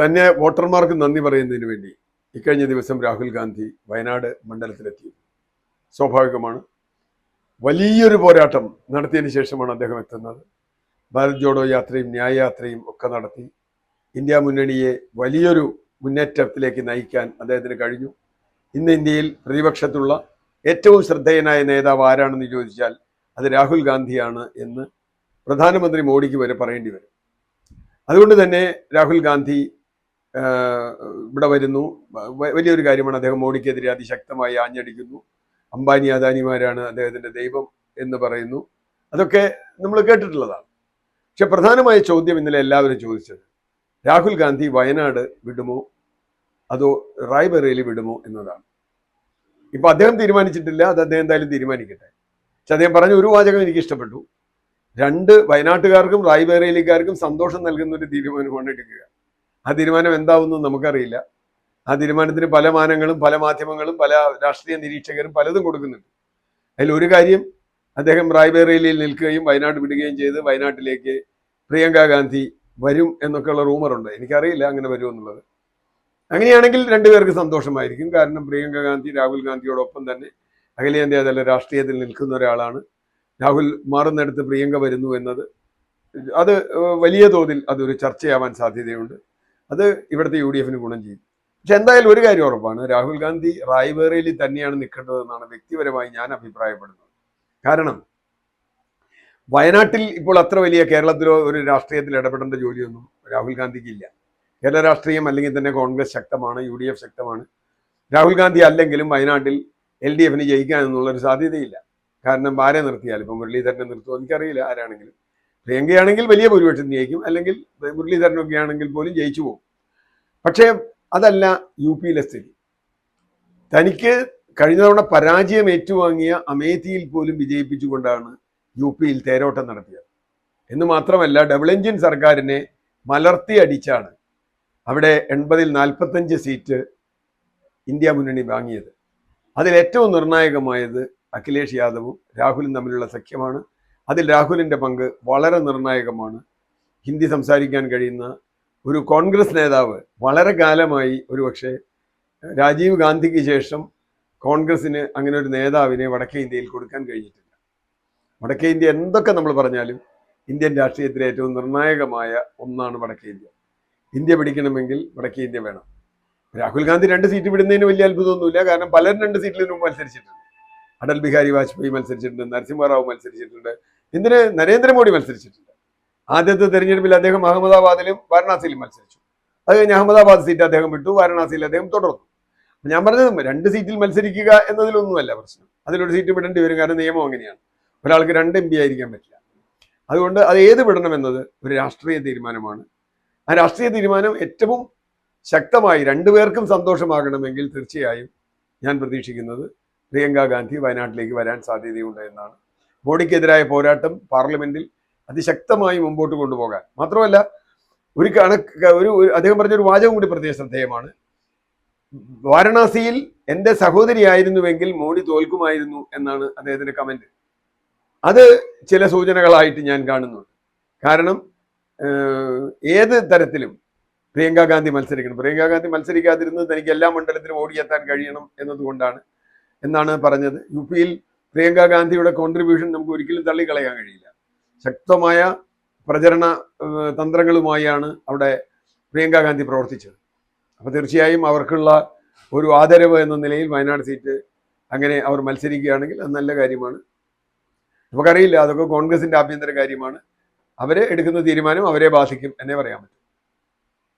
തന്നെ വോട്ടർമാർക്ക് നന്ദി പറയുന്നതിന് വേണ്ടി ഇക്കഴിഞ്ഞ ദിവസം രാഹുൽ ഗാന്ധി വയനാട് മണ്ഡലത്തിലെത്തി. സ്വാഭാവികമാണ്, വലിയൊരു പോരാട്ടം നടത്തിയതിന് ശേഷമാണ് അദ്ദേഹം എത്തുന്നത്. ഭാരത് ജോഡോ യാത്രയും ന്യായ യാത്രയും ഒക്കെ നടത്തി ഇന്ത്യ മുന്നണിയെ വലിയൊരു മുന്നേറ്റത്തിലേക്ക് നയിക്കാൻ അദ്ദേഹത്തിന് കഴിഞ്ഞു. ഇന്ന് ഇന്ത്യയിൽ പ്രതിപക്ഷത്തുള്ള ഏറ്റവും ശ്രദ്ധേയനായ നേതാവ് ആരാണെന്ന് ചോദിച്ചാൽ അത് രാഹുൽ ഗാന്ധിയാണ് എന്ന് പ്രധാനമന്ത്രി മോഡിക്ക് വരെ പറയേണ്ടി വരും. അതുകൊണ്ട് തന്നെ രാഹുൽ ഗാന്ധി ഇവിടെ വരുന്നു. വലിയൊരു കാര്യമാണ്. അദ്ദേഹം മോഡിക്കെതിരെ അതിശക്തമായി ആഞ്ഞടിക്കുന്നു. അംബാനി അദാനിമാരാണ് അദ്ദേഹത്തിന്റെ ദൈവം എന്ന് പറയുന്നു. അതൊക്കെ നമ്മൾ കേട്ടിട്ടുള്ളതാണ്. പക്ഷെ പ്രധാനമായ ചോദ്യം ഇന്നലെ എല്ലാവരും ചോദിച്ചത് രാഹുൽ ഗാന്ധി വയനാട് വിടുമോ അതോ റായ്ബറേലി വിടുമോ എന്നതാണ്. ഇപ്പൊ അദ്ദേഹം തീരുമാനിച്ചിട്ടില്ല, അത് അദ്ദേഹം എന്തായാലും തീരുമാനിക്കട്ടെ. പക്ഷെ അദ്ദേഹം പറഞ്ഞ ഒരു വാചകം എനിക്ക് ഇഷ്ടപ്പെട്ടു. രണ്ട് വയനാട്ടുകാർക്കും റായ്ബറേലിക്കാർക്കും സന്തോഷം നൽകുന്ന ഒരു തീരുമാനമാണ് എടുക്കുക. ആ തീരുമാനം എന്താവുന്നു നമുക്കറിയില്ല. ആ തീരുമാനത്തിന് പല മാനങ്ങളും പല മാധ്യമങ്ങളും പല രാഷ്ട്രീയ നിരീക്ഷകരും പലതും കൊടുക്കുന്നുണ്ട്. അതിൽ ഒരു കാര്യം, അദ്ദേഹം റായ്ബറേലിയിൽ നിൽക്കുകയും വയനാട് വിടുകയും ചെയ്ത് വയനാട്ടിലേക്ക് പ്രിയങ്ക ഗാന്ധി വരും എന്നൊക്കെയുള്ള റൂമറുണ്ട്. എനിക്കറിയില്ല അങ്ങനെ വരുമെന്നുള്ളത്. അങ്ങനെയാണെങ്കിൽ രണ്ടുപേർക്ക് സന്തോഷമായിരിക്കും. കാരണം പ്രിയങ്ക ഗാന്ധി രാഹുൽ ഗാന്ധിയോടൊപ്പം തന്നെ അഖിലേന്ത്യാ തല രാഷ്ട്രീയത്തിൽ നിൽക്കുന്ന ഒരാളാണ്. രാഹുൽ മാറുന്നിടത്ത് പ്രിയങ്ക വരുന്നു എന്നത് അത് വലിയ തോതിൽ അതൊരു ചർച്ചയാവാൻ സാധ്യതയുണ്ട്. അത് ഇവിടുത്തെ UDF ഗുണം ചെയ്യും. പക്ഷെ എന്തായാലും ഒരു കാര്യം ഉറപ്പാണ്, രാഹുൽ ഗാന്ധി റായ്ബറേലിയിൽ തന്നെയാണ് നിൽക്കേണ്ടതെന്നാണ് വ്യക്തിപരമായി ഞാൻ അഭിപ്രായപ്പെടുന്നത്. കാരണം വയനാട്ടിൽ ഇപ്പോൾ അത്ര വലിയ കേരളത്തിലോ ഒരു രാഷ്ട്രീയത്തിൽ ഇടപെടേണ്ട ജോലിയൊന്നും രാഹുൽ ഗാന്ധിക്ക് ഇല്ല. കേരള രാഷ്ട്രീയം അല്ലെങ്കിൽ തന്നെ കോൺഗ്രസ് ശക്തമാണ്, UDF ശക്തമാണ്. രാഹുൽ ഗാന്ധി അല്ലെങ്കിലും വയനാട്ടിൽ LDF ജയിക്കാൻ എന്നുള്ളൊരു സാധ്യതയില്ല. കാരണം ആരെ നിർത്തിയാൽ, ഇപ്പം മുരളീധരനെ നിർത്തുമോ എനിക്കറിയില്ല. ആരാണെങ്കിലും പ്രിയങ്കയാണെങ്കിൽ വലിയ ഭൂരിപക്ഷം ജയിക്കും, അല്ലെങ്കിൽ മുരളീധരനൊക്കെ ആണെങ്കിൽ പോലും ജയിച്ചു പോകും. പക്ഷേ അതല്ല UP സ്ഥിതി. തനിക്ക് കഴിഞ്ഞ തവണ പരാജയം ഏറ്റുവാങ്ങിയ അമേഠിയിൽ പോലും വിജയിപ്പിച്ചുകൊണ്ടാണ് UP തേരോട്ടം നടത്തിയത്. എന്ന് മാത്രമല്ല, ഡബിൾ എഞ്ചിൻ സർക്കാരിനെ മലർത്തി അടിച്ചാണ് അവിടെ 80-ൽ 45 സീറ്റ് ഇന്ത്യ മുന്നണി വാങ്ങിയത്. അതിൽ ഏറ്റവും നിർണായകമായത് അഖിലേഷ് യാദവും രാഹുലും തമ്മിലുള്ള സഖ്യമാണ്. അതിൽ രാഹുലിൻ്റെ പങ്ക് വളരെ നിർണായകമാണ്. ഹിന്ദി സംസാരിക്കാൻ കഴിയുന്ന ഒരു കോൺഗ്രസ് നേതാവ് വളരെ കാലമായി, ഒരുപക്ഷെ രാജീവ് ഗാന്ധിക്ക് ശേഷം കോൺഗ്രസിന് അങ്ങനെ ഒരു നേതാവിനെ വടക്കേ ഇന്ത്യയിൽ കൊടുക്കാൻ കഴിഞ്ഞിട്ടില്ല. വടക്കേ ഇന്ത്യ എന്തൊക്കെ നമ്മൾ പറഞ്ഞാലും ഇന്ത്യൻ രാഷ്ട്രീയത്തിലെ ഏറ്റവും നിർണായകമായ ഒന്നാണ് വടക്കേ ഇന്ത്യ. ഇന്ത്യ പിടിക്കണമെങ്കിൽ വടക്കേ ഇന്ത്യ വേണം. രാഹുൽ ഗാന്ധി 2 സീറ്റ് വിടുന്നതിന് വലിയ അത്ഭുതമൊന്നുമില്ല. കാരണം പലരും 2 സീറ്റിൽ മുമ്പ് മത്സരിച്ചിട്ടുണ്ട്. അടൽ ബിഹാരി വാജ്പേയി മത്സരിച്ചിട്ടുണ്ട്, നരസിംഹറാവു മത്സരിച്ചിട്ടുണ്ട്, എന്തിന് നരേന്ദ്രമോദി മത്സരിച്ചിട്ടുണ്ട്. ആദ്യത്തെ തെരഞ്ഞെടുപ്പിൽ അദ്ദേഹം അഹമ്മദാബാദിലും വാരണാസിയിലും മത്സരിച്ചു. അത് കഴിഞ്ഞ് അഹമ്മദാബാദ് സീറ്റ് അദ്ദേഹം വിട്ടു, വാരണാസിയിൽ അദ്ദേഹം തുടർന്നു. ഞാൻ പറഞ്ഞത് 2 സീറ്റിൽ മത്സരിക്കുക എന്നതിലൊന്നുമല്ല പ്രശ്നം. അതിലൊരു സീറ്റ് വിടേണ്ടി വരും. കാരണം നിയമം അങ്ങനെയാണ്. ഒരാൾക്ക് 2 MP ആയിരിക്കാൻ പറ്റില്ല. അതുകൊണ്ട് അത് ഏത് വിടണമെന്നത് ഒരു രാഷ്ട്രീയ തീരുമാനമാണ്. ആ രാഷ്ട്രീയ തീരുമാനം ഏറ്റവും ശക്തമായി രണ്ടുപേർക്കും സന്തോഷമാകണമെങ്കിൽ തീർച്ചയായും ഞാൻ പ്രതീക്ഷിക്കുന്നത് പ്രിയങ്ക ഗാന്ധി വയനാട്ടിലേക്ക് വരാൻ സാധ്യതയുണ്ട് എന്നാണ്. മോഡിക്കെതിരായ പോരാട്ടം പാർലമെന്റിൽ അതിശക്തമായി മുമ്പോട്ട് കൊണ്ടുപോകാൻ മാത്രമല്ല, അദ്ദേഹം പറഞ്ഞൊരു വാചകം കൂടി പ്രത്യേക ശ്രദ്ധേയമാണ്. വാരണാസിയിൽ എൻ്റെ സഹോദരിയായിരുന്നുവെങ്കിൽ മോഡി തോൽക്കുമായിരുന്നു എന്നാണ് അദ്ദേഹത്തിന്റെ കമന്റ്. അത് ചില സൂചനകളായിട്ട് ഞാൻ കാണുന്നുണ്ട്. കാരണം ഏത് തരത്തിലും പ്രിയങ്ക ഗാന്ധി മത്സരിക്കണം. പ്രിയങ്ക ഗാന്ധി മത്സരിക്കാതിരുന്നത് തനിക്ക് എല്ലാ മണ്ഡലത്തിലും ഓടിയെത്താൻ കഴിയണം എന്നതുകൊണ്ടാണ് എന്നാണ് പറഞ്ഞത്. UP പ്രിയങ്ക ഗാന്ധിയുടെ കോൺട്രിബ്യൂഷൻ നമുക്ക് ഒരിക്കലും തള്ളിക്കളയാൻ കഴിയില്ല. ശക്തമായ പ്രചരണ തന്ത്രങ്ങളുമായാണ് അവിടെ പ്രിയങ്ക ഗാന്ധി പ്രവർത്തിച്ചത്. അപ്പോൾ തീർച്ചയായും അവർക്കുള്ള ഒരു ആദരവ് എന്ന നിലയിൽ വയനാട് സീറ്റ് അങ്ങനെ അവർ മത്സരിക്കുകയാണെങ്കിൽ അത് നല്ല കാര്യമാണ്. നമുക്കറിയില്ല, അതൊക്കെ കോൺഗ്രസിന്റെ ആഭ്യന്തര കാര്യമാണ്. അവരെ എടുക്കുന്ന തീരുമാനം അവരെ ബാധിക്കും എന്നേ പറയാൻ പറ്റും.